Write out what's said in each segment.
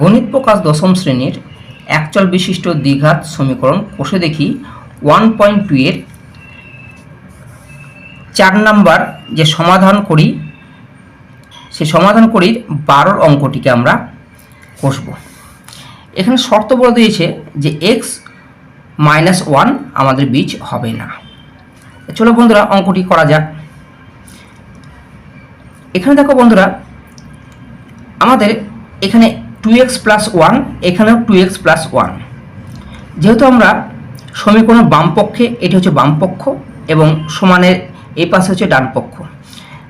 গণিত প্রকাশ দশম শ্রেণীর একচল বিশিষ্ট দ্বিঘাত সমীকরণ কষে দেখি 1.2 এর 4 নাম্বার যে সমাধান করি সেই সমাধান করির 12 অঙ্কটিকে আমরা কষব। এখানে শর্ত বলে দিয়েছে যে x-1 আমাদের বীজ হবে না। চলো বন্ধুরা অঙ্কটি করা যাক। এখানে দেখো বন্ধুরা, আমাদের এখানে 2x + 1, এখানেও 2x + 1। যেহেতু আমরা সমীকরণের বাম পক্ষে, এটি হচ্ছে বাম পক্ষ এবং সমানের এই পাশে হচ্ছে ডান পক্ষ।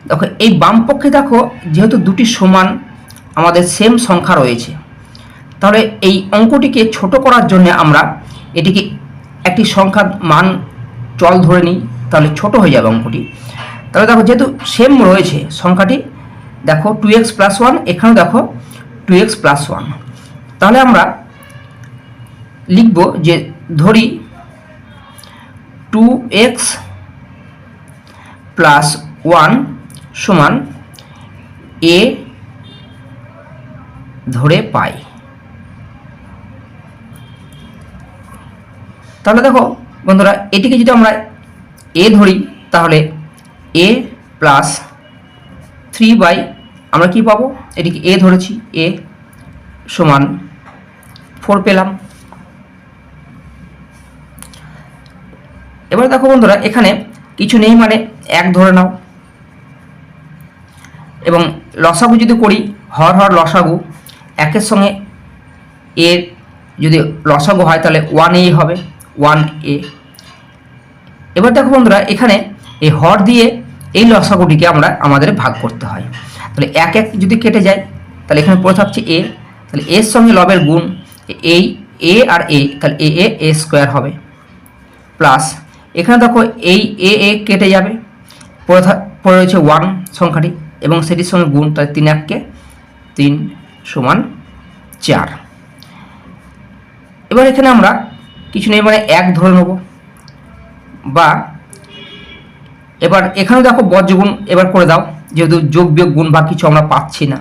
দেখো এই বাম পক্ষে দেখো যেহেতু দুটি সমান আমাদের সেম সংখ্যা রয়েছে, তাহলে এই অঙ্কটিকে ছোট করার জন্য আমরা এটিকে একটি সংখ্যার মান চল ধরে নিই, তাহলে ছোট হয়ে যাবে অঙ্কটি। তাহলে দেখো যেহেতু সেম রয়েছে সংখ্যাটি, দেখো 2x + 1, এখানেও দেখো 2x + 1। তাহলে আমরা লিখব যে ধরি 2x + 1 সমান a ধরে পাই। তাহলে দেখো বন্ধুরা, এটিকে যদি আমরা a ধরি তাহলে a + 3 আমরা কি পাবো, এটিকে a ধরেছি, a সমান 4 পেলাম। এবার দেখো বন্ধুরা, এখানে কিছু নেই মানে 1 ধরে নাও এবং লসাগু যদি করি, হর লসাগু 1-এর সঙ্গে এর যদি লসাগু হয় তাহলে 1a হবে, 1a। এবার দেখো বন্ধুরা, এখানে এই হর দিয়ে এই লসাগুটিকে আমাদের ভাগ করতে হয়। তাহলে 1 যদি কেটে যায় তাহলে এখানে পড়ে থাকছে a, তাহলে এর সঙ্গে লবের গুণ, এই a আর a, তাহলে a স্কোয়ার হবে, প্লাস এখানে দেখো এই a কেটে যাবে, পড়ে রয়েছে 1 সংখ্যাটি এবং সেটির সঙ্গে গুণ, তাহলে 3 3 সমান 4। এবার এখানে আমরা কিছু নেই মানে 1 ধরে নেব, বা এবার এখানেও দেখো বজ্রগুণ এবার করে দাও, যেহেতু যোগ বিয়োগ গুণ বা কিছু আমরা পাচ্ছি না।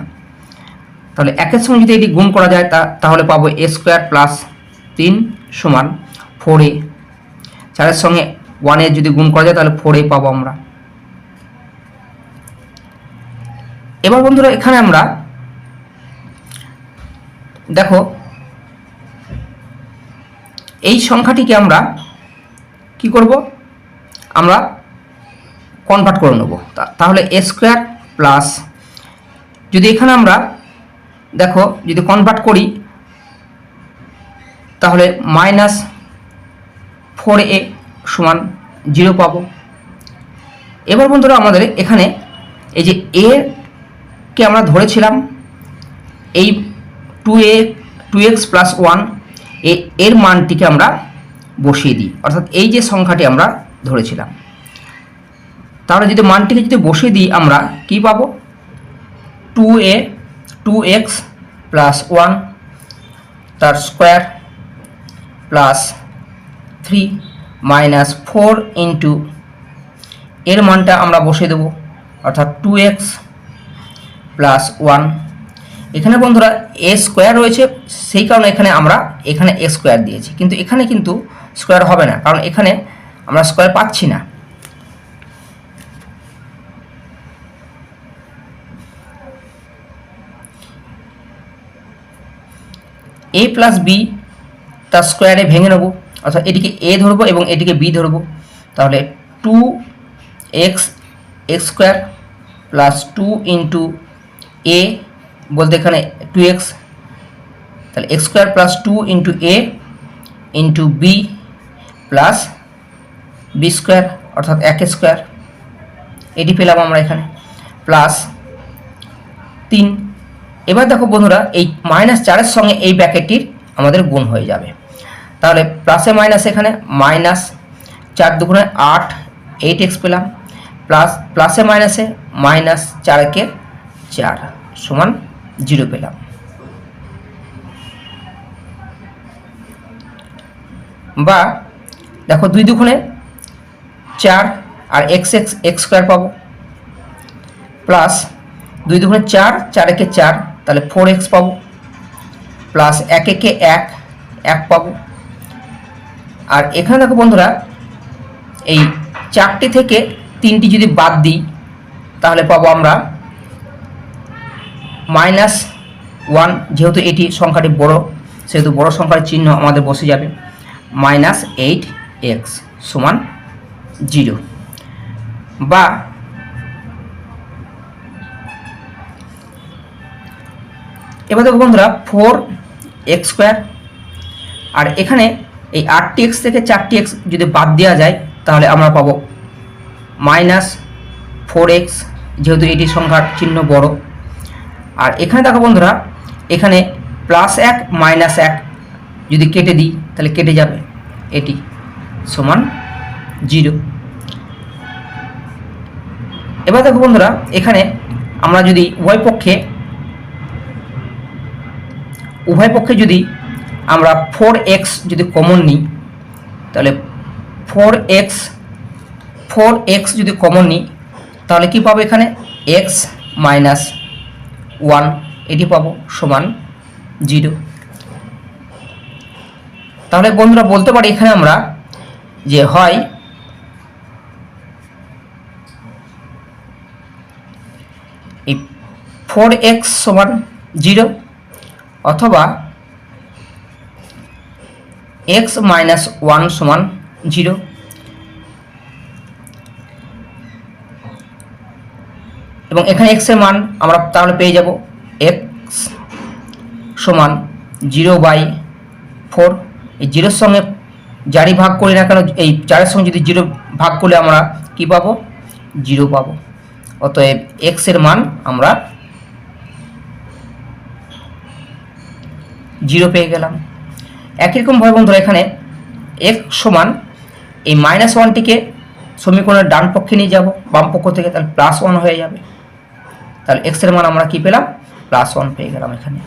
তাহলে 1-এর সঙ্গে যদি এটি গুণ করা যায় তাহলে পাবো a² + 3 সমান 4a। 4-এর সঙ্গে 1 যদি গুণ করা যায় তাহলে 4a পাবো আমরা। এবার বন্ধুরা, এখানে আমরা দেখো এই সংখ্যাটিকে আমরা কি করব, আমরা কনভার্ট করে নেব। তাহলে a² প্লাস, যদি এখানে আমরা দেখো যদি কনভার্ট করি তাহলে -4a সমান 0 পাবো। এবার বন্ধুরা, আমাদের এখানে এই যে a কে আমরা ধরেছিলাম এই 2x + 1, এর মানটিকে আমরা বসিয়ে দিই, অর্থাৎ এই যে সংখ্যাটি আমরা ধরেছিলাম, তাহলে যদি মানটিকে যদি বসিয়ে দিই আমরা কি পাবো, 2x + 1 তার স্কোয়ার প্লাস 3 -4 ইন্টু এর মানটা আমরা বসিয়ে দেবো, অর্থাৎ 2x + 1। এখানে বন্ধুরা a² রয়েছে, সেই কারণে এখানে a² দিয়েছি, কিন্তু এখানে কিন্তু স্কোয়ার হবে না, কারণ এখানে আমরা স্কোয়ার পাচ্ছি না। a + b তার স্কোয়ারে ভেঙে নেব, অর্থাৎ এটিকে a ধরবো এবং এটিকে b ধরবো। তাহলে 2x x² + 2 ইন্টু a বলতে এখানে 2x, তাহলে x² + 2 into a into b plus b² অর্থাৎ 1² এটি পেলাম আমরা এখানে, প্লাস 3। এবার দেখো বন্ধুরা, এই -4-এর সঙ্গে এই ব্র্যাকেটটির আমাদের গুণ হয়ে যাবে, তাহলে প্লাসে মাইনাসে এখানে -4 × 8, 8x পেলাম, প্লাসে মাইনাসে -4 4 সমান 0 পেলাম। বা দেখো 2 × 4 আর x² পাবো, প্লাস 2 × 4, 4 4, তাহলে 4x পাবো, প্লাস 1 একে 1 1 পাবো। আর এখানে দেখো বন্ধুরা এই 4টি থেকে 3টি যদি বাদ দিই তাহলে পাবো আমরা -1, যেহেতু এটি সংখ্যাটি বড় সেহেতু বড় সংখ্যার চিহ্ন আমাদের বসে যাবে, -8x সমান 0। বা এবার দেখো বন্ধুরা 4x² আর এখানে এই 8x থেকে 4x যদি বাদ দেওয়া যায় তাহলে আমরা পাবো -4x, যেহেতু এটি সংখ্যার চিহ্ন বড়। আর এখানে দেখো বন্ধুরা এখানে +1 -1 যদি কেটে দিই তাহলে কেটে যাবে, এটি সমান 0। এবার দেখো বন্ধুরা এখানে আমরা যদি উভয় পক্ষে যদি আমরা 4x যদি কমন নিই তাহলে 4x যদি কমন নিই তাহলে কি পাবো, এখানে x - 1 এটি পাবো সমান 0। তাহলে বন্ধুরা বলতে পারি এখানে আমরা যে হয় এই 4x সমান 0 অথবা x - 1 সমান 0। এবং এখানে x এর মান আমরা তাহলে পেয়ে যাব x সমান 0/4। এই 0-র সঙ্গে যারই ভাগ করি না কেন, এই 4-এর সঙ্গে যদি 0 ভাগ করলে আমরা কি পাবো, 0 পাবো। অতএব x এর মান আমরা 0 পেয়ে গেলাম। একই রকমভাবে বন্ধুরা এখানে x সমান এই -1টিকে সমীকরণের ডান পক্ষে নিয়ে যাব বাম পক্ষ থেকে, তাহলে +1 হয়ে যাবে। তাহলে x এর মান আমরা কি পেলাম, +1 পেয়ে গেলাম এখানে।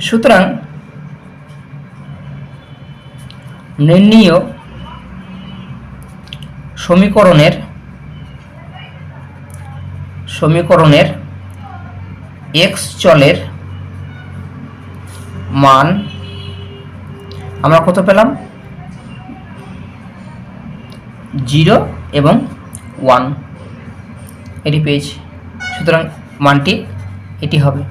সুতরাং নির্ণীয় সমীকরণের x চলের মান আমরা কত পেলাম, 0 এবং 1 এটি পেয়েছি। সুতরাং মানটি এটি হবে।